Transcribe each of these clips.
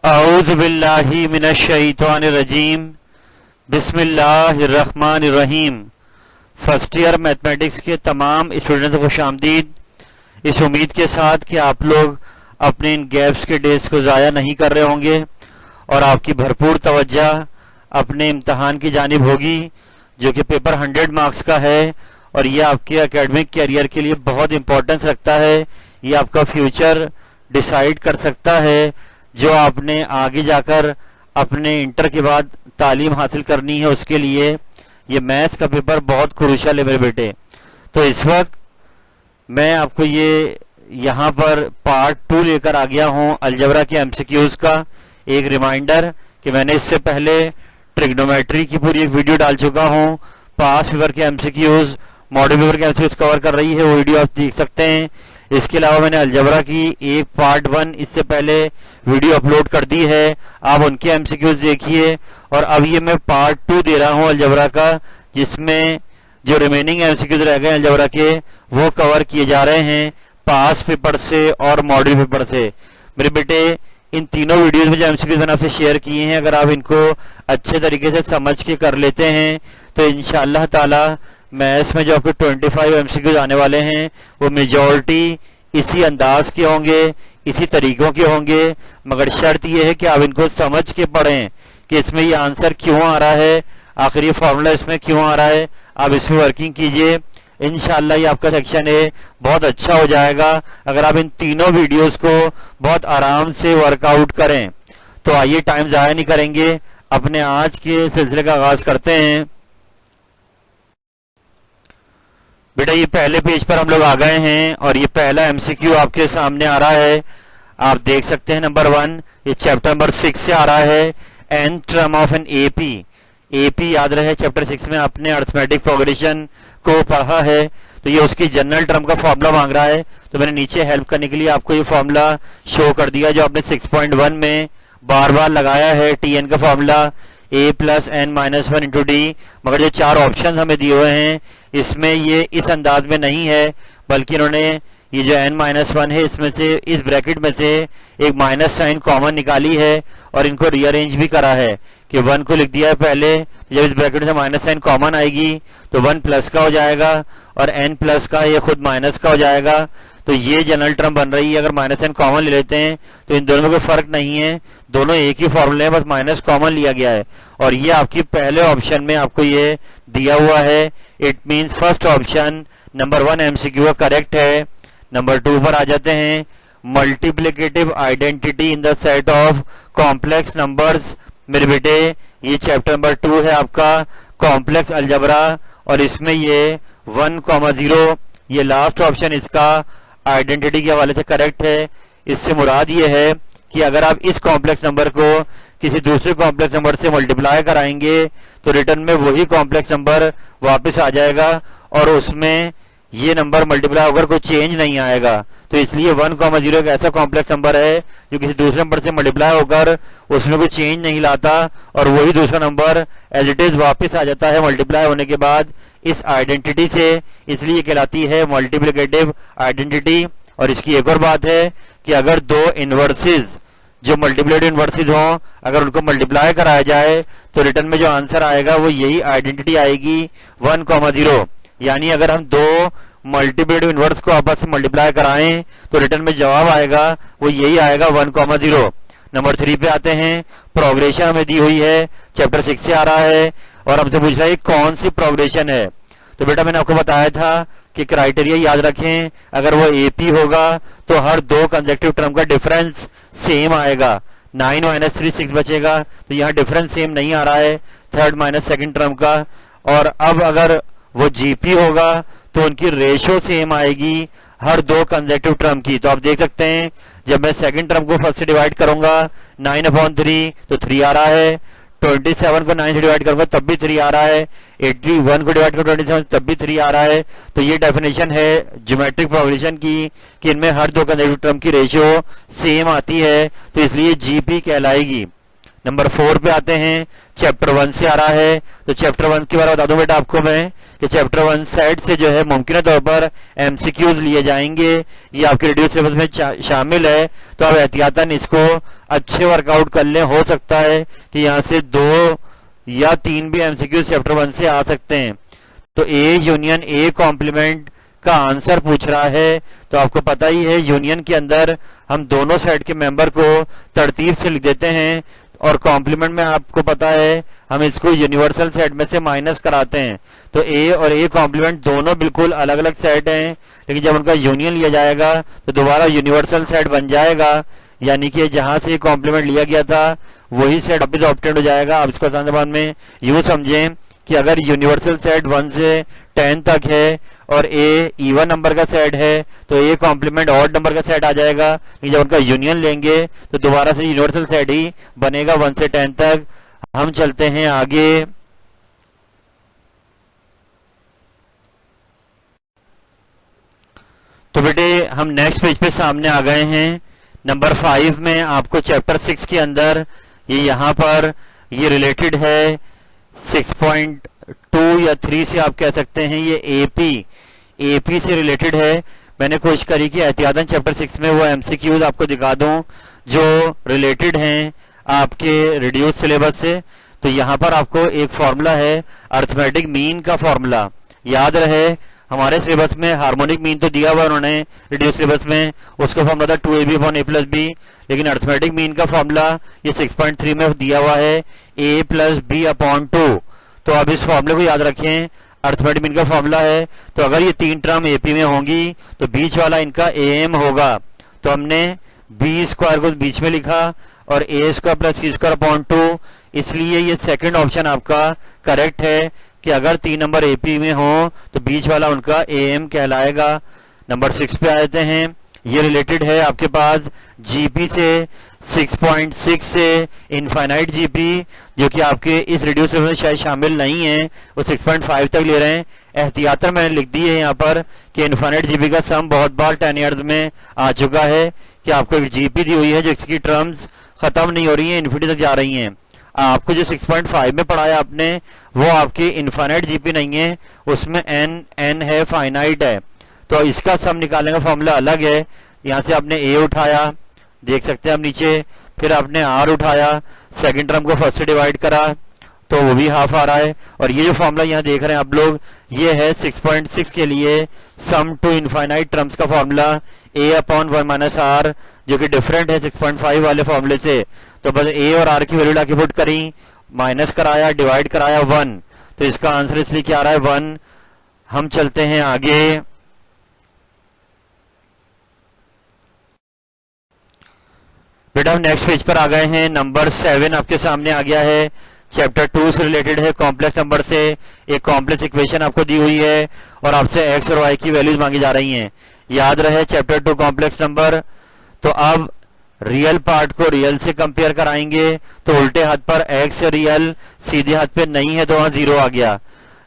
औज़ु बिल्लाहि मिनश शैतानिर रजीम। बिस्मिल्लाहिर्रहमानिर्रहीम। First year mathematics के तमाम स्टूडेंट्स को खुशामदीद। इस उम्मीद के साथ कि आप लोग अपने इन गैप्स के डेज को ज़ाया नहीं कर रहे होंगे और आपकी भरपूर तवज्जो अपने इम्तहान की जानिब होगी, जो कि पेपर 100 मार्क्स का है और ये आपके एकेडमिक कैरियर के लिए बहुत इंपॉर्टेंस रखता है। ये आपका फ्यूचर डिसाइड कर सकता है, जो आपने आगे जाकर अपने इंटर के बाद तालीम हासिल करनी है उसके लिए ये मैथ्स का पेपर बहुत क्रूशल है मेरे बेटे। तो इस वक्त मैं आपको ये यहाँ पर पार्ट 2 लेकर आ गया हूँ अलजबरा के एमसीक्यूज का। एक रिमाइंडर कि मैंने इससे पहले ट्रिग्नोमेट्री की पूरी एक वीडियो डाल चुका हूँ। पास पेपर के एमसीक्यूज, मॉडल पेपर के एमसीक्यूज कवर कर रही है, वो वीडियो आप देख सकते हैं। इसके अलावा मैंने अलजबरा की एक पार्ट 1 इससे पहले वीडियो अपलोड कर दी है, आप उनके एमसीक्यूज देखिए। और अब ये मैं पार्ट 2 दे रहा हूँ अलजबरा का, जिसमें जो रिमेनिंग एमसीक्यूज रह गए अलजबरा के वो कवर किए जा रहे हैं पास पेपर से और मॉडल पेपर से। मेरे बेटे, इन तीनों वीडियोस में जो एमसीक्यूज मैंने आपसे शेयर किए हैं, अगर आप इनको अच्छे तरीके से समझ के कर लेते हैं तो इंशाअल्लाह ताला मैथ्स में जो आपके 25 एमसीक्यूज आने वाले हैं वो मेजॉरिटी इसी अंदाज के होंगे, इसी तरीकों के होंगे। मगर शर्त यह है कि आप इनको समझ के पढ़ें कि इसमें ये आंसर क्यों आ रहा है, आखिर ये फॉर्मूला इसमें क्यों आ रहा है। आप इसमें वर्किंग कीजिए, इंशाअल्लाह ये आपका सेक्शन है बहुत अच्छा हो जाएगा अगर आप इन तीनों वीडियोस को बहुत आराम से वर्कआउट करें। तो आइए टाइम ज़ाया नहीं करेंगे, अपने आज के सिलसिले का आगाज करते हैं। बेटा, ये पहले पेज पर हम लोग आ गए हैं और ये पहला एमसीक्यू आपके सामने आ रहा है। आप देख सकते हैं नंबर 1, ये चैप्टर नंबर 6 से आ रहा है। N term of an AP. AP याद रहे, चैप्टर 6 में आपने अरिथमेटिक प्रोग्रेशन को पढ़ा है, तो ये उसकी जनरल टर्म का फॉर्मूला मांग रहा है। तो मैंने नीचे हेल्प करने के लिए आपको ये फॉर्मूला शो कर दिया जो आपने 6.1 में बार बार लगाया है। टीएन का formula a plus n minus 1 into d. मगर जो 4 ऑप्शन हमें दिए हुए हैं इसमें ये इस अंदाज में नहीं है, बल्कि इन्होंने ये जो n माइनस 1 है इसमें से, इस ब्रैकेट में से एक माइनस साइन कॉमन निकाली है और इनको रीअरेंज भी करा है कि 1 को लिख दिया है पहले। जब इस ब्रैकेट से माइनस साइन कॉमन आएगी तो 1 प्लस का हो जाएगा और n प्लस का ये खुद माइनस का हो जाएगा। तो ये जनरल टर्म बन रही है। अगर माइनस साइन कॉमन ले लेते हैं तो इन दोनों में कोई फर्क नहीं है, दोनों एक ही फॉर्मूले हैं, बस माइनस कॉमन लिया गया है। और ये आपकी पहले ऑप्शन में आपको ये दिया हुआ है। It means first option number 1 MCQ correct है। नंबर 2 पर आ जाते हैं। Multiplicative identity in the set of complex numbers. मेरे बेटे, ये चैप्टर नंबर 2 है आपका कॉम्प्लेक्स अलजबरा और इसमें ये 1,0 ये लास्ट ऑप्शन इसका आइडेंटिटी के हवाले से करेक्ट है। इससे मुराद ये है कि अगर आप इस कॉम्प्लेक्स नंबर को किसी दूसरे कॉम्प्लेक्स नंबर से मल्टीप्लाई कराएंगे तो रिटर्न में वही कॉम्प्लेक्स नंबर वापस आ जाएगा और उसमें ये नंबर मल्टीप्लाई होकर कोई चेंज नहीं आएगा। तो इसलिए 1,0 एक ऐसा कॉम्प्लेक्स नंबर है जो किसी दूसरे नंबर से मल्टीप्लाई होकर उसमें कोई चेंज नहीं लाता और वही दूसरा नंबर एज इट इज वापस आ जाता है मल्टीप्लाई होने के बाद इस आइडेंटिटी से। इसलिए कहलाती है मल्टीप्लिकेटिव आइडेंटिटी। और इसकी एक और बात है कि अगर दो इनवर्सेस जो मल्टीप्लिकेटिव इनवर्सेस हों, अगर उनको मल्टीप्लाई कराया जाए तो रिटर्न में जो आंसर आएगा वो यही आइडेंटिटी आएगी 1,0। यानी अगर हम दो मल्टीप्लिकेटिव इनवर्स को आपस में मल्टीप्लाई कराएं तो रिटर्न में जवाब आएगा वो यही आएगा 1,0। नंबर 3 पे आते हैं। प्रोग्रेशन हमें दी हुई है, चैप्टर 6 से आ रहा है और हमसे पूछ रहा है कौन सी प्रोग्रेशन है। तो बेटा, मैंने आपको बताया था कि क्राइटेरिया याद रखें, अगर वो एपी होगा तो हर दो कंसेक्यूटिव टर्म का डिफरेंस सेम आएगा। 9 माइनस 3 6 बचेगा, तो यहाँ डिफरेंस सेम नहीं आ रहा है थर्ड माइनस सेकंड टर्म का। और अब अगर वो जीपी होगा तो उनकी रेशो सेम आएगी हर दो कंसेक्यूटिव टर्म की। तो आप देख सकते हैं जब मैं सेकंड टर्म को फर्स्ट से डिवाइड करूंगा 9/3 तो 3 आ रहा है। 27 को 9 से डिवाइड करूंगा तब भी 3 आ रहा है। 81 को डिवाइड करूंगा 27 तब भी 3 आ रहा है। तो ये डेफिनेशन है ज्योमेट्रिक प्रोग्रेशन की कि इनमें हर दो कंसेक्यूटिव टर्म की रेशियो सेम आती है, तो इसलिए जीपी कहलाएगी। नंबर 4 पे आते हैं, चैप्टर 1 से आ रहा है। तो चैप्टर 1 के बारे में बता दूं बेटा आपको मैं कि चैप्टर 1 सेट से जो है मुमकिन तौर पर एमसीक्यूज लिए जाएंगे, ये आपके रेडियो सिलेबस में शामिल है। तो आप एहतियातन इसको अच्छे वर्कआउट कर लें, हो सकता है कि यहाँ से 2 या 3 भी एमसीक्यूज चैप्टर 1 से आ सकते हैं। तो ए यूनियन ए कॉम्प्लीमेंट का आंसर पूछ रहा है। तो आपको पता ही है यूनियन के अंदर हम दोनों साइड के मेंबर को तरतीब से लिख देते हैं, और कॉम्प्लीमेंट में आपको पता है हम इसको यूनिवर्सल सेट में से माइनस कराते हैं। तो ए और ए कॉम्प्लीमेंट दोनों बिल्कुल अलग अलग सेट हैं, लेकिन जब उनका यूनियन लिया जाएगा तो दोबारा यूनिवर्सल सेट बन जाएगा, यानी कि जहां से कॉम्प्लीमेंट लिया गया था वही सेट वापिस ऑब्टेंड हो जाएगा। आप इसको आसान जबान में यूं समझें कि अगर यूनिवर्सल सेट 1 से 10 तक है और ए इवन नंबर का सेट है तो ए कॉम्प्लीमेंट ऑड नंबर का सेट आ जाएगा, लेकिन जब उनका यूनियन लेंगे तो दोबारा से यूनिवर्सल सेट ही बनेगा 1 से 10 तक। हम चलते हैं आगे। तो बेटे हम नेक्स्ट पेज पे सामने आ गए हैं। नंबर 5 में आपको चैप्टर 6 के अंदर ये यहाँ पर ये रिलेटेड है 6.2 या 3 से आप कह सकते हैं, ये एपी से रिलेटेड है। मैंने कोशिश करी कि एहतियातन चैप्टर 6 में वो एमसीक्यूज आपको दिखा दूं जो रिलेटेड हैं आपके रिड्यूस सिलेबस से। तो यहाँ पर आपको एक फॉर्मूला है अर्थमेटिक मीन का फॉर्मूला, याद रहे हमारे सिलेबस में हार्मोनिक मीन तो दिया हुआ है उन्होंने रिड्यूस सिलेबस में, उसका फॉर्मूला था 2ab/a+b, लेकिन अर्थमेटिक मीन का फॉर्मूला ये 6.3 में दिया हुआ है a+b/2। तो अब इस फॉर्मूले को याद रखें, अर्थमेटिक मीन का फॉर्मूला है। तो अगर ये 3 टर्म एपी में होंगी तो बीच वाला इनका एम होगा। तो हमने बी स्क्वायर को बीच में लिखा और a² + c²/2, इसलिए ये सेकंड ऑप्शन आपका करेक्ट है कि अगर 3 नंबर एपी में हो तो बीच वाला उनका एम कहलाएगा। नंबर 6 पे आते हैं, ये रिलेटेड है आपके पास जीपी से 6.6 से इनफाइनाइट जीपी, जो कि आपके इस रेडियो सिलेबस में शायद शामिल नहीं है, वो 6.5 तक ले रहे हैं। एहतियातन मैंने लिख दी है यहाँ पर कि इनफाइनाइट जीपी का सम बहुत बार 10 ईयर्स में आ चुका है कि आपको एक जीपी दी हुई है जिसकी टर्म्स खत्म नहीं हो रही है, इन्फिनिटी तक जा रही हैं। आपको जो 6.5 में पढ़ाया आपने वो आपकी इनफाइनाइट जीपी नहीं है, उसमें एन है, फाइनाइट है। तो इसका सम निकालने का फॉर्मूला अलग है। यहाँ से आपने ए उठाया, देख सकते हैं आप नीचे, फिर आपने आर उठाया, सेकंड टर्म को फर्स्ट से डिवाइड करा तो वो भी हाफ आ रहा है। और ये जो फॉर्मूला यहाँ देख रहे हैं आप लोग, ये है 6.6 के लिए सम टू इनफाइनाइट टर्म्स का फॉर्मूला a/1 - r, जो कि डिफरेंट है 6.5 वाले फॉर्मूले से। तो बस ए और आर की वैल्यू लाके पुट करी, माइनस कराया, डिवाइड कराया 1, तो इसका आंसर इसलिए क्या आ रहा है 1। हम चलते हैं आगे। बेटा हम नेक्स्ट पेज पर आ गए हैं। नंबर 7 आपके सामने आ गया है, चैप्टर 2 से रिलेटेड है। कॉम्प्लेक्स नंबर से एक कॉम्प्लेक्स इक्वेशन आपको दी हुई है और आपसे एक्स और वाई की वैल्यूज मांगी जा रही हैं। याद रहे चैप्टर 2 कॉम्प्लेक्स नंबर। तो अब रियल पार्ट को रियल से कंपेयर कराएंगे तो उल्टे हाथ पर एक्स रियल, सीधे हाथ पे नहीं है तो वहां 0 आ गया।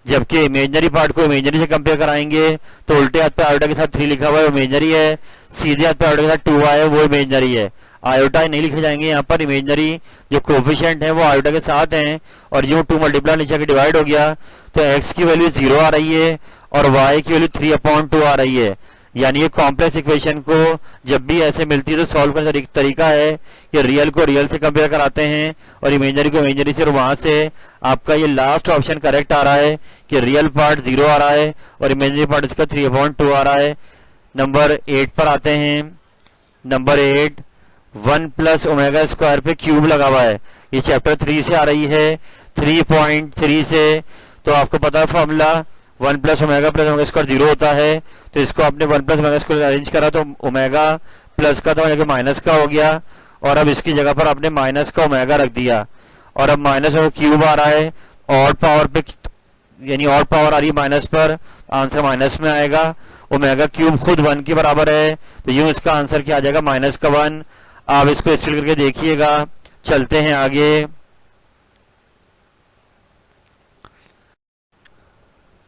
जबकि इमेजनरी पार्ट को इमेजनरी से कंपेयर कराएंगे तो उल्टे हाथ पे आयोटा के साथ 3 लिखा हुआ है वो इमेजनरी है, सीधे हाथ पे आयोटा के साथ 2 आया है वो इमेजनरी है। आयोटा नहीं लिखे जाएंगे यहाँ पर, इमेजनरी जो कोफिशिएंट है वो आयोटा के साथ हैं, और जो 2 मल्टीप्लाई नीचे के डिवाइड हो गया तो x की वैल्यू 0 आ रही है और y की वैल्यू 3/2 आ रही है। यानी ये कॉम्प्लेक्स इक्वेशन को जब भी ऐसे मिलती है तो सॉल्व करने का तरीका है कि रियल को रियल से कंपेयर कराते हैं और इमेजनरी को इमेजनरी से, और वहां से आपका ये लास्ट ऑप्शन करेक्ट आ रहा है कि रियल पार्ट 0 आ रहा है और इमेजनरी पार्ट इसका 3/2 आ रहा है। नंबर 8 पर आते हैं। नंबर 8 1 + ω² पे क्यूब लगा हुआ है, ये चैप्टर 3 से आ रही है 3.3 से। तो आपको पता है फॉर्मूला 1 + ω + ω² 0 होता है, तो इसको आपने 1 + ω² अरेंज करा तो ओमेगा प्लस का था माइनस का हो गया, और अब इसकी जगह पर आपने माइनस का ओमेगा रख दिया, और अब माइनस क्यूब आ रहा है ऑड पावर पे, यानी ऑड पावर आ रही है माइनस पर, आंसर माइनस में आएगा। ओमेगा क्यूब खुद 1 के बराबर है, तो यूं इसका आंसर क्या आ जाएगा -1। आप इसको स्टिल करके देखिएगा। चलते हैं आगे।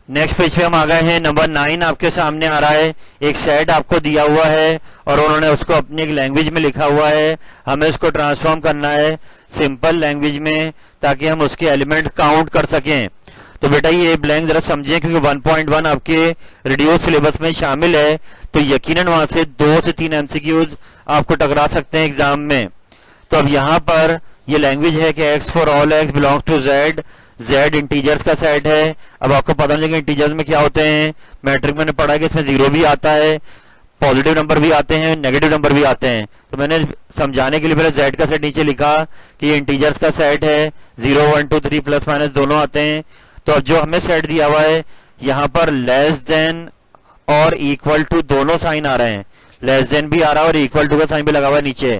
नेक्स्ट पेज पे हम आ गए हैं। नंबर 9 आपके सामने आ रहा है। एक सेट आपको दिया हुआ है और उन्होंने उसको अपनी एक लैंग्वेज में लिखा हुआ है, हमें उसको ट्रांसफॉर्म करना है सिंपल लैंग्वेज में, ताकि हम उसके एलिमेंट काउंट कर सकें। तो बेटा ये ब्लैंक जरा समझें, क्योंकि 1.1 आपके रिड्यूस सिलेबस में शामिल है, तो यकीनन वहां से 2 से 3 एमसीक्यूज आपको टकरा सकते हैं एग्जाम में। तो अब यहाँ पर ये लैंग्वेज है कि x for all x belongs to z, z integers का सेट है। अब आपको पता नहीं कि इंटीजर्स में क्या होते हैं, मैट्रिक मैंने पढ़ा है कि इसमें 0 भी आता है, पॉजिटिव नंबर भी आते हैं, नेगेटिव नंबर भी आते हैं। तो मैंने समझाने के लिए पहले z का सेट नीचे लिखा कि ये इंटीजर्स का सेट है, 0 1 2 3 प्लस माइनस दोनों आते हैं। तो अब जो हमें सेट दिया हुआ है यहाँ पर लेस देन और इक्वल टू दोनों साइन आ रहे हैं, लेस देन भी आ रहा है और इक्वल टू का साइन भी लगा हुआ है नीचे।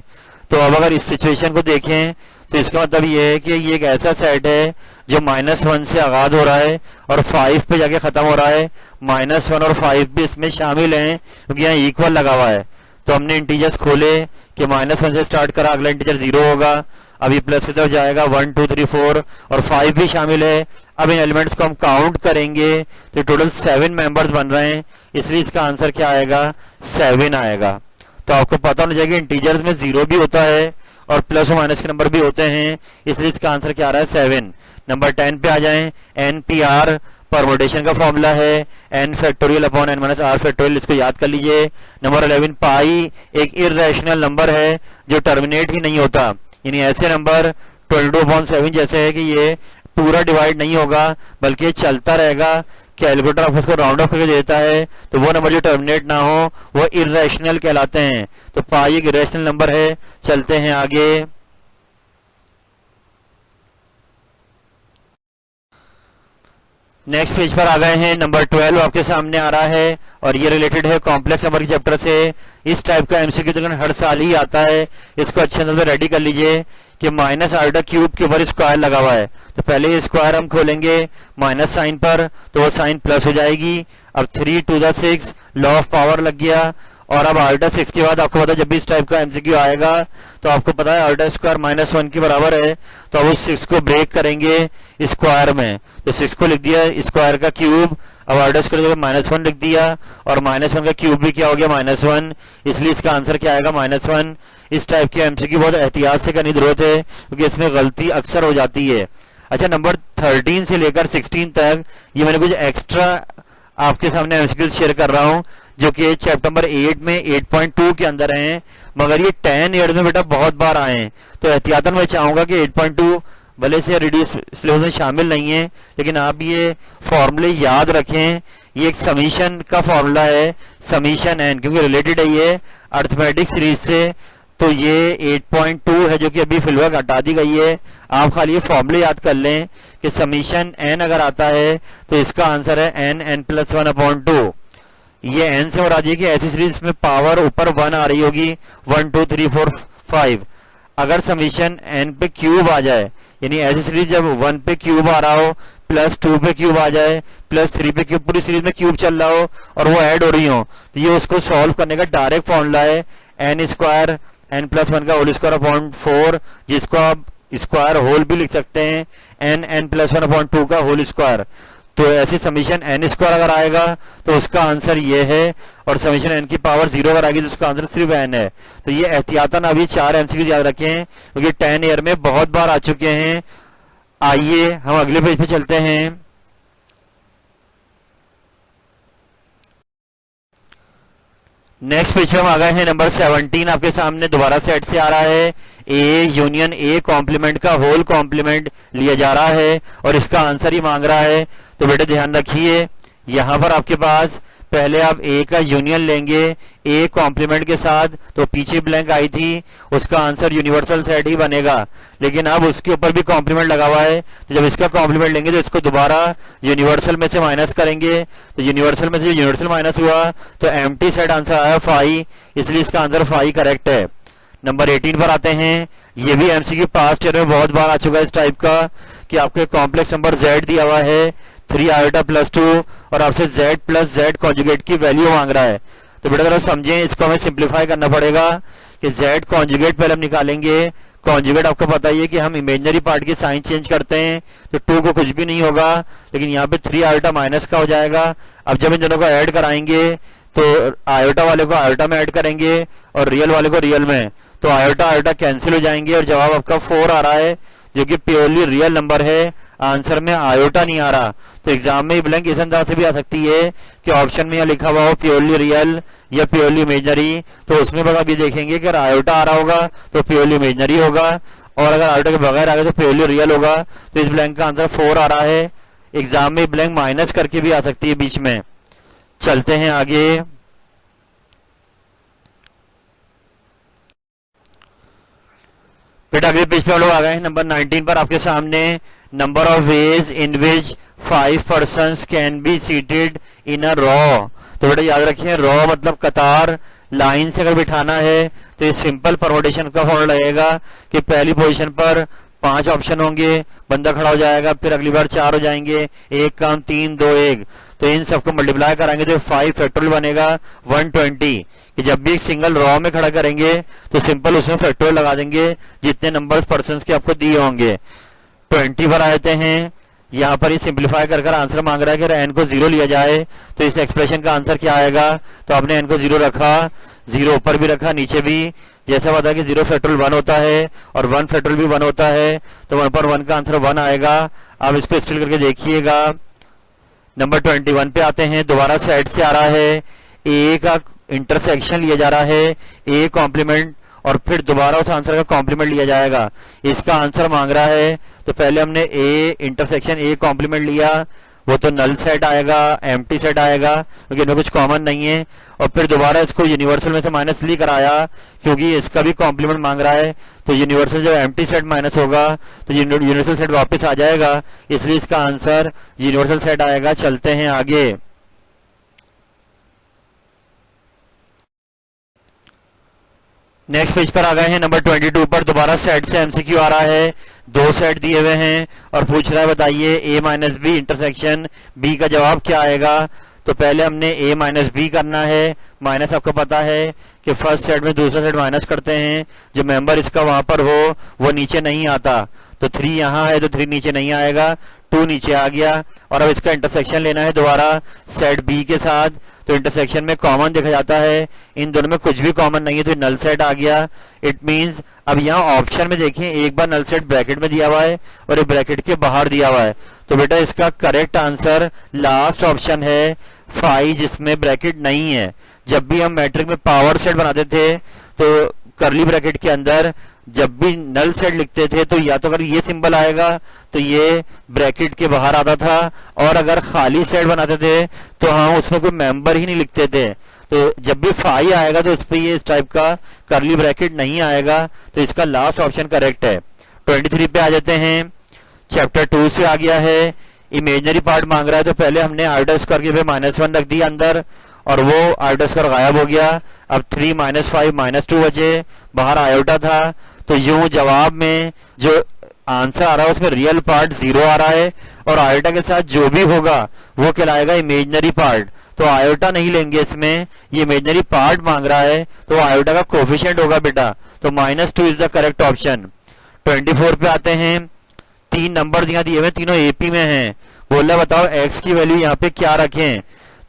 तो अब अगर इस सिचुएशन को देखें तो इसका मतलब ये है कि ये एक ऐसा सेट है जो -1 से आगाज हो रहा है और 5 पे जाके खत्म हो रहा है। -1 और 5 भी इसमें शामिल हैं क्योंकि यहाँ इक्वल लगा हुआ है। तो हमने इंटीजर्स खोले कि -1 से स्टार्ट करा, अगला इंटीजर 0 होगा, अभी प्लस की तरफ जाएगा, 1 2 3 4 और 5 भी शामिल है। अब इन एलिमेंट्स को हम काउंट करेंगे तो टोटल 7 मेंबर्स बन रहे हैं, इसलिए इसका आंसर क्या आएगा, 7 आएगा। तो आपको पता होना चाहिए इंटीजर्स में 0 भी होता है और प्लस और माइनस के नंबर भी होते हैं, इसलिए इसका आंसर क्या आ रहा है, 7। नंबर 10 पे आ जाएं, NPR परमुटेशन का फॉर्मूला है n factorial upon n minus r factorial, इसको याद कर लीजिए। नंबर 11 पाई एक इर्रेशनल नंबर है जो टर्मिनेट ही नहीं होता, यानी ऐसे नंबर 22/7 जैसे है कि ये पूरा डिवाइड नहीं होगा बल्कि चलता रहेगा। कैलकुलेटर आप उसको राउंड ऑफ करके देता है, तो वो नंबर जो टर्मिनेट ना हो वो इर्रेशनल कहलाते हैं। तो पाई एक इर्रेशनल नंबर है। चलते हैं आगे। नेक्स्ट पेज पर आ गए हैं, नंबर 12 आपके सामने आ रहा है और ये रिलेटेड है कॉम्प्लेक्स नंबर के चैप्टर से। इस टाइप का एमसीक्यू तकरीबन हर साल ही आता है, इसको अच्छे से रेडी कर लीजिए कि माइनस आयोटा क्यूब के ऊपर स्क्वायर लगा हुआ है। तो पहले ये स्क्वायर हम खोलेंगे माइनस साइन पर, तो वो साइन प्लस हो जाएगी। अब 3 to the 6 law of power लग गया। और अब आयोटा 6 के बाद आपको पता है जब भी इस टाइप का एमसीक्यू आएगा तो आपको पता है आयोटा स्क्वायर -1 के बराबर है, तो अब उस 6 को ब्रेक करेंगे स्क्वायर में। तो 6 को लिख दिया स्क्वायर का क्यूब, अब आयोटा स्क्वायर -1 लिख दिया और -1 का क्यूब भी क्या हो गया, -1, इसलिए इसका आंसर क्या आएगा, -1। इस टाइप के एमसीक्यू बहुत एहतियात से करने की जरूरत है क्योंकि इसमें गलती अक्सर हो जाती है। अच्छा, नंबर 13 से लेकर 16 तक ये मैंने कुछ एक्स्ट्रा आपके सामने एमसीक्यू शेयर कर रहा हूँ जो कि चैप्टर नंबर 8 में 8.2 के अंदर हैं, मगर ये 10 ईयर में बेटा बहुत बार आए हैं। तो एहतियातन मैं चाहूंगा कि 8.2 भले से रिड्यूस सिलेबस में शामिल नहीं है, लेकिन आप ये फॉर्मूले याद रखें। ये एक समीशन का फॉर्मूला है, समीशन एन, क्योंकि रिलेटेड है ये अर्थमेटिक सीरीज से। तो ये 8.2 है जो कि अभी फिलहाल हटा दी गई है। आप खाली ये फॉर्मूले याद कर लें कि समीशन एन अगर आता है तो इसका आंसर है n+1/2। ये n से और आ जाएगी ऐसी सीरीज में पावर ऊपर 1 आ रही होगी, 1 2 3 4 5। अगर समीशन n पे क्यूब आ जाए, यानी ऐसी सीरीज जब 1 पे क्यूब आ रहा हो, +2 पे क्यूब आ जाए, +3 पे क्यूब, पूरी सीरीज में क्यूब चल रहा हो और वो ऐड हो रही हो, तो ये उसको सॉल्व करने का डायरेक्ट फॉर्मूला है n² n+1 का होल स्क्वायर अपॉन 4, जिसको आप स्क्वायर होल भी लिख सकते हैं, n+1/2 का होल स्क्वायर। तो ऐसी समीशन n² अगर आएगा तो उसका आंसर ये है, और समीशन n की पावर 0 अगर आएगी तो उसका आंसर सिर्फ n है। तो ये एहतियातन अभी 4 एमसीक्यू याद रखें क्योंकि 10 ईयर में बहुत बार आ चुके हैं। आइए हम अगले पेज पे चलते हैं। नेक्स्ट पेज पे हम आ गए हैं, नंबर 17 आपके सामने दोबारा सेट से आ रहा है। ए यूनियन ए कॉम्प्लीमेंट का होल कॉम्प्लीमेंट लिया जा रहा है और इसका आंसर ही मांग रहा है। तो बेटे ध्यान रखिए, यहां पर आपके पास पहले आप ए का यूनियन लेंगे ए कॉम्प्लीमेंट के साथ, तो पीछे ब्लैंक आई थी, उसका आंसर यूनिवर्सल सेट ही बनेगा। लेकिन अब उसके ऊपर भी कॉम्प्लीमेंट लगा हुआ है, तो जब इसका कॉम्प्लीमेंट लेंगे तो इसको दोबारा यूनिवर्सल में से माइनस करेंगे, तो यूनिवर्सल में से यूनिवर्सल माइनस हुआ तो एम्प्टी सेट आंसर आया 5, इसलिए इसका आंसर 5 करेक्ट है। नंबर 18 पर आते हैं। ये भी एमसीक्यू पास्ट ईयर में बहुत बार आ चुका है इस टाइप का कि आपको कॉम्प्लेक्स नंबर z दिया हुआ है 3 आयोटा +2 और आपसे z + z कॉन्जुगेट की वैल्यू मांग रहा है। तो बेटा जरा समझें, इसको हमें सिंप्लीफाई करना पड़ेगा कि z कॉन्जुगेट पहले हम निकालेंगे। कॉन्जुगेट आपको पता ही है कि हम इमेजिनरी पार्ट की साइन चेंज करते हैं तो 2 को कुछ भी नहीं होगा, लेकिन यहाँ पे 3 आयोटा माइनस का हो जाएगा। अब जब इन दोनों को ऐड कराएंगे तो आयोटा वाले को आयोटा में ऐड करेंगे और रियल वाले को रियल में, तो आयोटा आयोटा कैंसिल हो जाएंगे और जवाब आपका 4 आ रहा है, जो कि प्योरली रियल नंबर है। आंसर में आयोटा नहीं आ रहा। तो एग्जाम में ब्लैंक इस अंदाज से भी आ सकती है कि ऑप्शन में यह लिखा हुआ हो प्योरली रियल या प्योरली इमेजनरी, तो उसमें बस आप ये देखेंगे कि अगर आयोटा आ रहा होगा तो प्योरली इमेजनरी होगा, और अगर आयोटा के बगैर आ गया तो प्योरली रियल होगा। तो इस ब्लैंक का आंसर 4 आ रहा है। एग्जाम में ब्लैंक माइनस करके भी आ सकती है बीच में। चलते हैं आगे। बेटा अगले पेज पे हम लोग आ गए हैं नंबर 19 पर। आपके सामने number of ways in which 5 persons can be seated in a raw. तो बेटा याद रखिए, रॉ मतलब कतार, लाइन से अगर बिठाना है तो ये सिंपल परमुटेशन का फॉर्मूला लगेगा कि पहली पोजीशन पर 5 ऑप्शन होंगे, बंदा खड़ा हो जाएगा, फिर अगली बार 4 हो जाएंगे, 1 काम 3 2 1, तो इन सबको मल्टीप्लाई कराएंगे तो 5 फैक्टोरियल बनेगा 120। कि जब भी एक सिंगल रॉ में खड़ा करेंगे तो सिंपल उसमें फैक्टोरियल लगा देंगे जितने नंबर्स पर्सन्स के आपको दिए होंगे। 20 पर आ जाते हैं। यहाँ पर ही सिंप्लीफाई कर आंसर मांग रहा है कि एन को 0 लिया जाए, तो इस एक्सप्रेशन का आंसर क्या आएगा। तो आपने एन को 0 रखा, 0 ऊपर भी रखा नीचे भी, जैसा पता कि 0 फैक्टोरियल 1 होता है और 1 फैक्टोरियल भी 1 होता है, तो 1 पर 1 का आंसर 1 आएगा। आप इसको स्टिल करके देखिएगा। नंबर 21 पे आते हैं। दोबारा साइड से आ रहा है, ए का इंटरसेक्शन लिया जा रहा है, ए कॉम्प्लीमेंट, और फिर दोबारा उस आंसर का कॉम्प्लीमेंट लिया जाएगा। इसका आंसर मांग रहा है, तो पहले हमने ए इंटरसेक्शन ए कॉम्प्लीमेंट लिया, वो तो नल सेट आएगा, एम्प्टी सेट आएगा क्योंकि इनमें कुछ कॉमन नहीं है, और फिर दोबारा इसको यूनिवर्सल में से माइनस ली कराया क्योंकि इसका भी कॉम्प्लीमेंट मांग रहा है। तो यूनिवर्सल जब एम्प्टी सेट माइनस होगा तो यूनिवर्सल सेट वापस आ जाएगा, इसलिए इसका आंसर यूनिवर्सल सेट आएगा। चलते हैं आगे। नेक्स्ट पेज पर आ गए हैं नंबर 22 पर। दोबारा सेट से एमसीक्यू आ रहा है। 2 सेट दिए हुए हैं और पूछ रहा है बताइए ए माइनस बी इंटरसेक्शन बी का जवाब क्या आएगा। तो पहले हमने ए माइनस बी करना है। माइनस आपको पता है कि फर्स्ट सेट में दूसरा सेट माइनस करते हैं, जो मेंबर इसका वहां पर हो वो नीचे नहीं आता। तो 3 यहाँ है तो 3 नीचे नहीं आएगा, 2 नीचे आ गया। और अब इसका इंटरसेक्शन लेना है दोबारा सेट बी के साथ, तो इंटरसेक्शन में कॉमन देखा जाता है, इन दोनों में कुछ भी कॉमन नहीं है तो नल सेट आ गया। इट मींस अब यहाँ ऑप्शन में देखें, एक बार नल सेट ब्रैकेट में दिया हुआ है और एक ब्रैकेट के बाहर दिया हुआ है, तो बेटा इसका करेक्ट आंसर लास्ट ऑप्शन है 5, जिसमें ब्रैकेट नहीं है। जब भी हम मैट्रिक में पावर सेट बनाते थे तो करली ब्रैकेट के अंदर जब भी नल सेट लिखते थे तो या तो अगर ये सिंबल आएगा तो ये ब्रैकेट के बाहर आता था, और अगर खाली सेट बनाते थे तो हम उसमें कोई मेंबर ही नहीं लिखते थे। तो जब भी 5 आएगा तो उस पर ये इस टाइप का करली ब्रैकेट नहीं आएगा, तो इसका लास्ट ऑप्शन करेक्ट है। 23 पे आ जाते हैं। चैप्टर 2 से आ गया है। इमेजनरी पार्ट मांग रहा है, तो पहले हमने आयोटा स्क्वायर के पे -1 रख दिया अंदर और वो आयोटा स्क्वायर गायब हो गया। अब 3 - 5 -2 बचे, बाहर आयोटा था। तो यूं जवाब में जो आंसर आ रहा है उसमें रियल पार्ट 0 आ रहा है, और आयोटा के साथ जो भी होगा वो कहलाएगा इमेजनरी पार्ट। तो आयोटा नहीं लेंगे इसमें, ये इमेजनरी पार्ट मांग रहा है तो आयोटा का कोफिशिएंट होगा बेटा। तो -2 इज द करेक्ट ऑप्शन। 24 पे आते हैं। 3 नंबर यहाँ दिए हुए, तीनों एपी में हैं। बोला बताओ एक्स की वैल्यू यहाँ पे क्या रखें।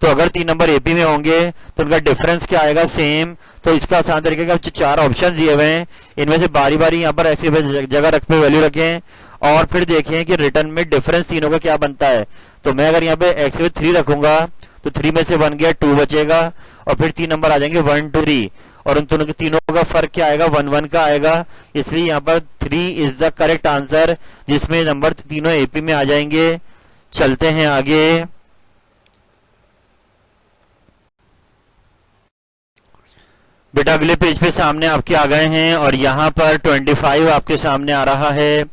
तो अगर 3 नंबर एपी में होंगे तो उनका डिफरेंस क्या आएगा, सेम। तो इसका आसान तरीके का 4 ऑप्शन दिए हुए हैं, इनमें से बारी बारी यहाँ पर ऐसी जगह रख पे वैल्यू रखें और फिर देखें कि रिटर्न में डिफरेंस तीनों का क्या बनता है। तो मैं अगर यहाँ पे एक्स पे 3 रखूंगा तो 3 में से 1 गया, 2 बचेगा, और फिर 3 नंबर आ जाएंगे 1 2 3, और उन दोनों के तीनों का फर्क क्या आएगा, 1 1 का आएगा। इसलिए यहाँ पर 3 इज द करेक्ट आंसर, जिसमें नंबर तीनों एपी में आ जाएंगे। चलते हैं आगे। बेटा अगले पेज पे सामने आपके आ गए हैं और यहाँ पर 25 आपके सामने आ रहा है,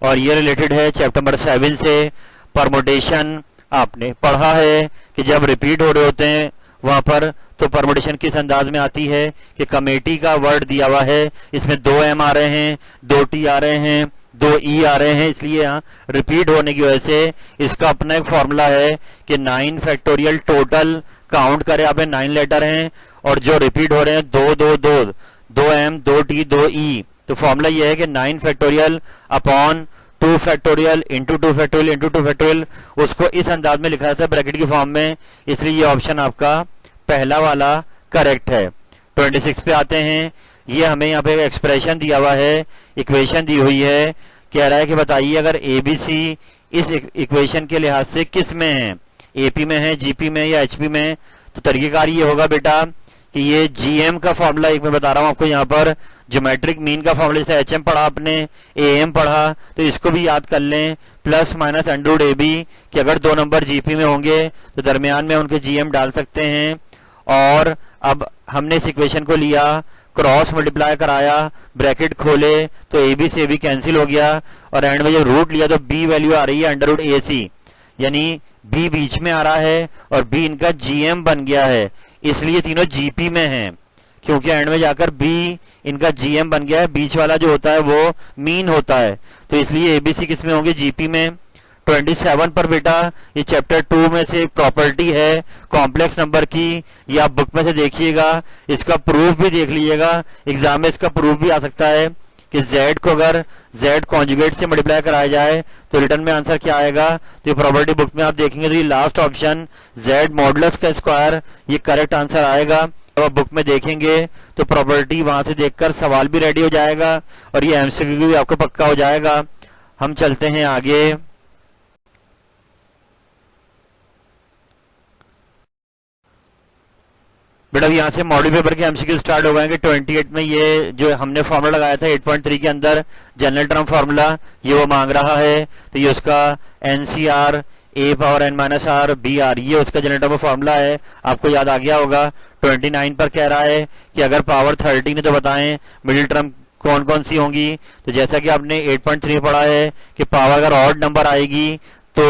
और ये रिलेटेड है चैप्टर नंबर 7 से। परमुटेशन आपने पढ़ा है कि जब रिपीट हो रहे होते हैं वहां पर तो परमुटेशन किस अंदाज में आती है कि कमेटी का वर्ड दिया हुआ है, इसमें 2 M आ रहे हैं, 2 T आ रहे हैं, 2 E आ रहे हैं, इसलिए यहाँ रिपीट होने की वजह से इसका अपना एक फॉर्मूला है कि 9 फैक्टोरियल टोटल काउंट करें, आप 9 लेटर हैं और जो रिपीट हो रहे हैं 2 2 2 2 M 2 T 2 E। तो फॉर्मूला ये है कि 9 factorial upon 2 factorial into 2 factorial into 2 factorial, उसको इस अंदाज में लिखा जाता है ब्रैकेट की फॉर्म में, इसलिए ये ऑप्शन आपका पहला वाला करेक्ट है। 26 पे आते हैं। ये हमें यहाँ पे एक्सप्रेशन दिया हुआ है, इक्वेशन दी हुई है। कह रहा है कि बताइए अगर ABC इस इक्वेशन के लिहाज से किस में है, AP में है, GP में या HP में। तो तरीकेकार ये होगा बेटा कि ये GM का फॉर्मूला एक मैं बता रहा हूँ आपको यहाँ पर, ज्योमेट्रिक मीन का फॉर्मूला, जैसे HM पढ़ा आपने, AM पढ़ा, तो इसको भी याद कर लें, plus minus under root AB कि अगर दो नंबर GP में होंगे तो दरमियान में उनके GM डाल सकते हैं। और अब हमने इस इक्वेशन को लिया, क्रॉस मल्टीप्लाई कराया, ब्रैकेट खोले तो AB से AB कैंसिल हो गया, और एंड में जब रूट लिया तो B वैल्यू आ रही है अंडर रूट AC, यानी B बीच में आ रहा है और B इनका GM बन गया है, इसलिए तीनों GP में हैं, क्योंकि एंड में जाकर B इनका GM बन गया है। बीच वाला जो होता है वो मीन होता है, तो इसलिए ABC किस में होंगे, GP में। 27 पर बेटा ये चैप्टर 2 में से एक प्रॉपर्टी है कॉम्प्लेक्स नंबर की, ये आप बुक में से देखिएगा, इसका प्रूफ भी देख लीजिएगा, एग्जाम में इसका प्रूफ भी आ सकता है कि Z को अगर Z कॉन्जुगेट से मल्टीप्लाई कराया जाए तो रिटर्न में आंसर क्या आएगा। तो ये प्रॉपर्टी बुक में आप देखेंगे तो ये लास्ट ऑप्शन Z मॉडुलस का स्क्वायर ये करेक्ट आंसर आएगा। अब आप बुक में देखेंगे तो प्रॉपर्टी वहां से देखकर सवाल भी रेडी हो जाएगा और ये MCQ भी आपको पक्का हो जाएगा। हम चलते हैं आगे। बेटा यहाँ से मॉडल पेपर के MCQ स्टार्ट हो गए कि 28 में ये जो हमने फॉर्मूला लगाया था 8.3 के अंदर जनरल टर्म फॉर्मूला, ये वो मांग रहा है, तो ये उसका NCR A power n minus R BR ये उसका जनरल टर्म फॉर्मूला है, आपको याद आ गया होगा। 29 पर कह रहा है कि अगर पावर 13 है तो बताएं मिडिल टर्म कौन कौन सी होंगी। तो जैसा कि आपने 8.3 पढ़ा है कि पावर अगर ऑड नंबर आएगी तो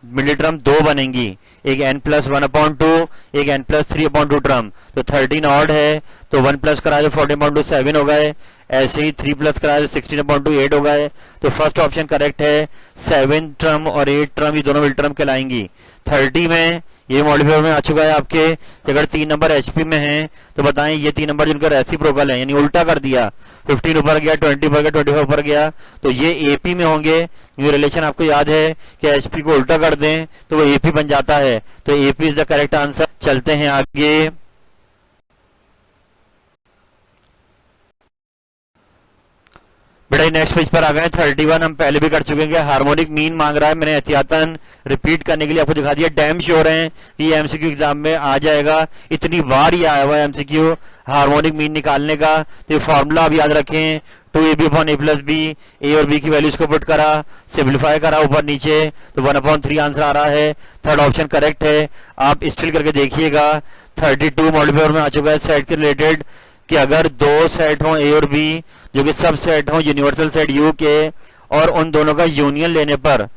मिडिल टर्म दो बनेंगी, एक n+1/2, एक n+3/2 टर्म। तो 13 ऑड है तो 1 प्लस कराए तो 14/2 7 हो गए, ऐसे ही 3 प्लस कराए तो 16/2 8 हो गए। तो फर्स्ट ऑप्शन करेक्ट है, 7 टर्म और 8 टर्म ये दोनों मिडिल टर्म कहलाएंगी। 30 में ये मॉडल पेपर में आ चुका है आपके कि अगर 3 नंबर HP में हैं तो बताएं ये 3 नंबर जिनका रेसिप्रोकल है, यानी उल्टा कर दिया, 15 ऊपर गया, 20 ऊपर गया, 25 ऊपर गया, तो ये AP में होंगे। ये रिलेशन आपको याद है कि HP को उल्टा कर दें तो वो AP बन जाता है, तो AP is the correct answer. चलते हैं आगे। बेटा नेक्स्ट पेज पर आ गए 31, हम पहले भी कर चुके हैं। हार्मोनिक मीन मांग रहा है, मैंने एहतियातन रिपीट करने के लिए आपको दिखा दिया, डैम श्योर है कि ये MCQ एग्जाम में आ जाएगा, इतनी बार ये आया हुआ है MCQ हार्मोनिक मीन निकालने का। तो ये फॉर्मूला आप याद रखें, 2AB/A+B, A और B की वैल्यूज को पुट करा, सिंप्लीफाई करा ऊपर नीचे, तो 1/3 आंसर आ रहा है। थर्ड ऑप्शन करेक्ट है, आप स्टिल करके देखिएगा। 32 मॉडल पेपर में आ चुका है सेट के रिलेटेड कि अगर दो सेट हों A और B जो कि सब सेट हों यूनिवर्सल सेट U के, और उन दोनों का यूनियन लेने पर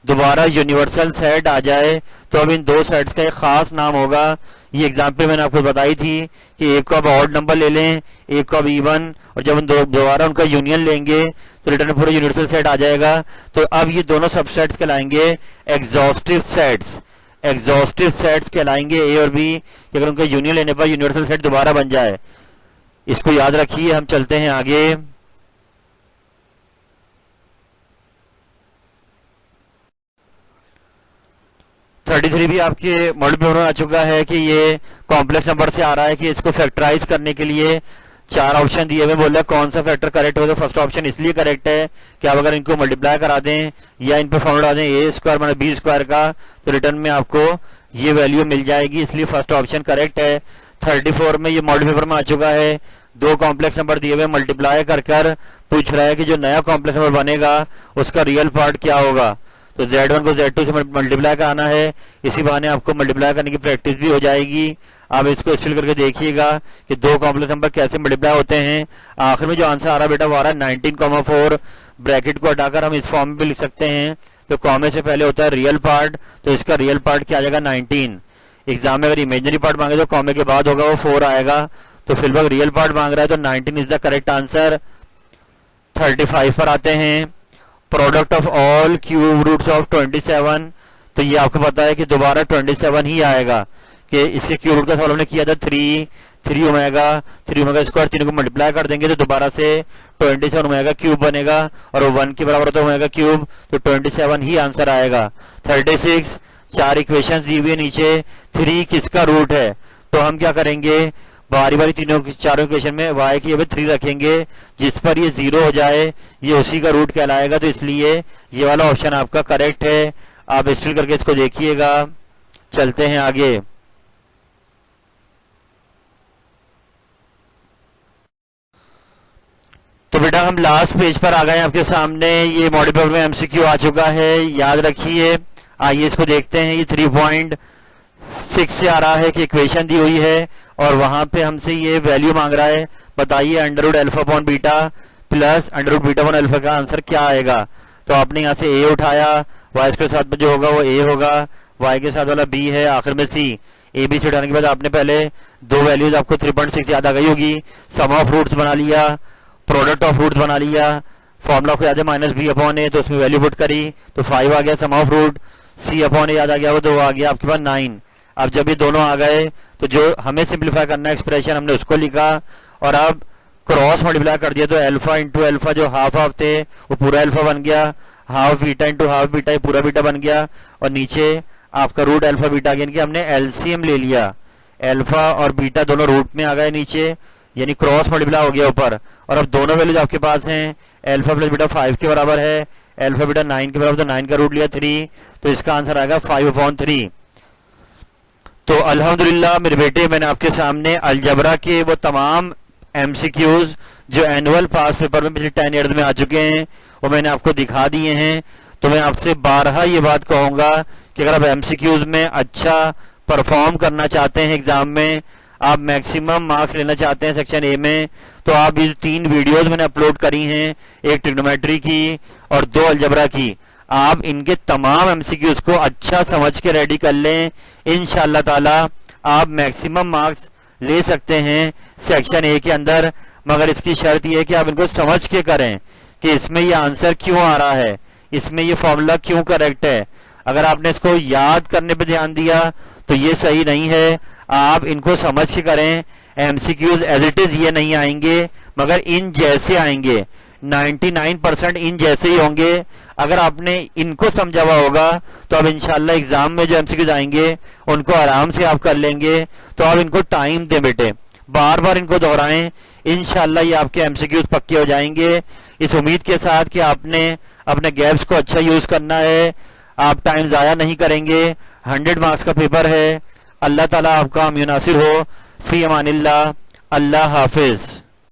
दोबारा यूनिवर्सल सेट आ जाए तो अब इन दो सेट्स का एक खास नाम होगा। ये एग्जाम्पल मैंने आपको बताई थी कि एक को आप ऑड नंबर ले लें, एक को आप इवन, और जब दोबारा उनका यूनियन लेंगे तो रिटर्न पूरा यूनिवर्सल सेट आ जाएगा। तो अब ये दोनों सबसेट्स कहलाएंगे एग्जॉस्टिव सेट्स, एग्जॉस्टिव सेट्स कहलाएंगे A और B कि अगर उनका यूनियन लेने पर यूनिवर्सल सेट दोबारा बन जाए। इसको याद रखिए। हम चलते हैं आगे। थ्री भी आपके मॉडल पेपर में आ चुका है कि ये कॉम्प्लेक्स नंबर से आ रहा है कि इसको फैक्टराइज करने के लिए 4 ऑप्शन दिए हुए, बोल रहा है कौन सा फैक्टर करेक्ट हो। तो फर्स्ट ऑप्शन इसलिए करेक्ट है कि आप अगर इनको मल्टीप्लाई करा दें या इन पे फॉर्मूला दें A² - B² का तो रिटर्न में आपको ये वैल्यू मिल जाएगी, इसलिए फर्स्ट ऑप्शन करेक्ट है। 34 में ये मॉडल पेपर में आ चुका है, दो कॉम्प्लेक्स नंबर दिए हुए मल्टीप्लाई कर पूछ रहा है कि जो नया कॉम्प्लेक्स नंबर बनेगा उसका रियल पार्ट क्या होगा। तो Z1 को Z2 से मल्टीप्लाई कराना है, इसी बहाने आपको मल्टीप्लाई करने की प्रैक्टिस भी हो जाएगी। आप इसको स्टिल करके देखिएगा कि दो कॉम्प्लेक्स नंबर कैसे मल्टीप्लाई होते हैं। आखिर में जो आंसर आ रहा है बेटा वो आ रहा है 19,4। ब्रैकेट को हटाकर हम इस फॉर्म में भी लिख सकते हैं, तो कॉमे से पहले होता है रियल पार्ट, तो इसका रियल पार्ट क्या आ जाएगा 19। एग्जाम में अगर इमेजिनरी पार्ट मांगे तो कॉमे के बाद होगा वो 4 आएगा, तो फिलहाल रियल पार्ट मांग रहा है तो 19 इज द करेक्ट आंसर। 35 पर आते हैं, product of all cube roots of 27। तो ये आपको पता है कि दोबारा 27 ही आएगा कि इसके क्यूब रूट का सवाल हमने किया था 3 ओमेगा स्क्वायर, तीनों को मल्टीप्लाई कर देंगे तो दोबारा से 27 ओमेगा क्यूब बनेगा और 1 के बराबर होता है ओमेगा क्यूब, तो 27 ही आंसर आएगा। 36 4 इक्वेशन दी हुई है नीचे, 3 किसका रूट है, तो हम क्या करेंगे बारी बारी तीनों चारों इक्वेशन में y की 3 रखेंगे, जिस पर ये 0 हो जाए ये उसी का रूट कहलाएगा, तो इसलिए ये वाला ऑप्शन आपका करेक्ट है। आप स्टिल करके इसको देखिएगा। चलते हैं आगे। तो बेटा हम लास्ट पेज पर आ गए आपके सामने। ये मॉडल पेपर में एमसीक्यू आ चुका है, याद रखिए। आइए इसको देखते हैं। ये 3.6 से आ रहा है कि इक्वेशन दी हुई है और वहां पे हमसे ये वैल्यू मांग रहा है। बताइए under root alpha upon beta plus under root beta upon alpha का आंसर क्या आएगा। तो आपने यहाँ से ए उठाया, वाई के साथ में जो होगा वो ए होगा, वाई के साथ वाला बी है, आखिर में सी। ए बी से उठाने के बाद आपने पहले दो वैल्यूज आपको 3.6 याद आ गई होगी। सम ऑफ रूट्स बना लिया, प्रोडक्ट ऑफ रूट्स बना लिया। फॉर्मूला को याद है माइनस बी अपॉन ए, तो उसमें वैल्यू पुट करी तो 5 आ गया। सम ऑफ रूट सी अपॉन ए याद आ गया, वो तो आ गया आपके पास 9। अब जब ये दोनों आ गए तो जो हमें सिंप्लीफाई करना है एक्सप्रेशन हमने उसको लिखा और अब क्रॉस मल्टीप्लाई कर दिया, तो अल्फा इंटू अल्फा जो हाफ हाफ थे वो पूरा अल्फा बन गया, half beta into half beta पूरा बीटा बन गया, और नीचे आपका रूट अल्फा बीटा यानी कि हमने एलसीएम ले लिया। अल्फा और बीटा दोनों रूट में आ गए नीचे, यानी क्रॉस मल्टीप्लाई हो गया ऊपर। और अब दोनों वैल्यूज आपके पास हैं, अल्फा प्लस बीटा 5 के बराबर है, अल्फा बीटा 9 के बराबर, तो 9 का रूट लिया 3, तो इसका आंसर आएगा 5/3। तो अल्हम्दुलिल्लाह मेरे बेटे, मैंने आपके सामने अलजबरा के वो तमाम एमसीक्यूज जो एनुअल पास पेपर में पिछले 10 ईयर्स में आ चुके हैं वो मैंने आपको दिखा दिए हैं। तो मैं आपसे बारहा ये बात कहूंगा कि अगर आप एमसीक्यूज में अच्छा परफॉर्म करना चाहते हैं एग्जाम में, आप मैक्सिमम मार्क्स लेना चाहते हैं सेक्शन ए में, तो आप ये 3 वीडियोस मैंने अपलोड करी हैं, एक ट्रिग्नोमेट्री की और 2 अलजबरा की, आप इनके तमाम एमसीक्यूज को अच्छा समझ के रेडी कर लें। इंशाअल्लाह ताला आप मैक्सिमम मार्क्स ले सकते हैं सेक्शन ए के अंदर, मगर इसकी शर्त यह है कि आप इनको समझ के करें कि इसमें ये आंसर क्यों आ रहा है, इसमें ये फॉर्मूला क्यों करेक्ट है। अगर आपने इसको याद करने पे ध्यान दिया तो ये सही नहीं है। आप इनको समझ के करें। एमसीक्यूज एज इट इज ये नहीं आएंगे, मगर इन जैसे आएंगे, 99% इन जैसे ही होंगे। अगर आपने इनको समझा हुआ होगा तो अब इंशाल्लाह एग्जाम में जो एमसीक्यूज आएंगे उनको आराम से आप कर लेंगे। तो आप इनको टाइम दें बेटे, बार बार इनको दोहराएं, इंशाल्लाह ये आपके एमसीक्यूज पक्के हो जाएंगे। इस उम्मीद के साथ कि आपने अपने गैप्स को अच्छा यूज करना है, आप टाइम जाया नहीं करेंगे। 100 मार्क्स का पेपर है। अल्लाह ताला आपका हम नासिर हो। फी अमानिल्लाह। अल्लाह हाफिज।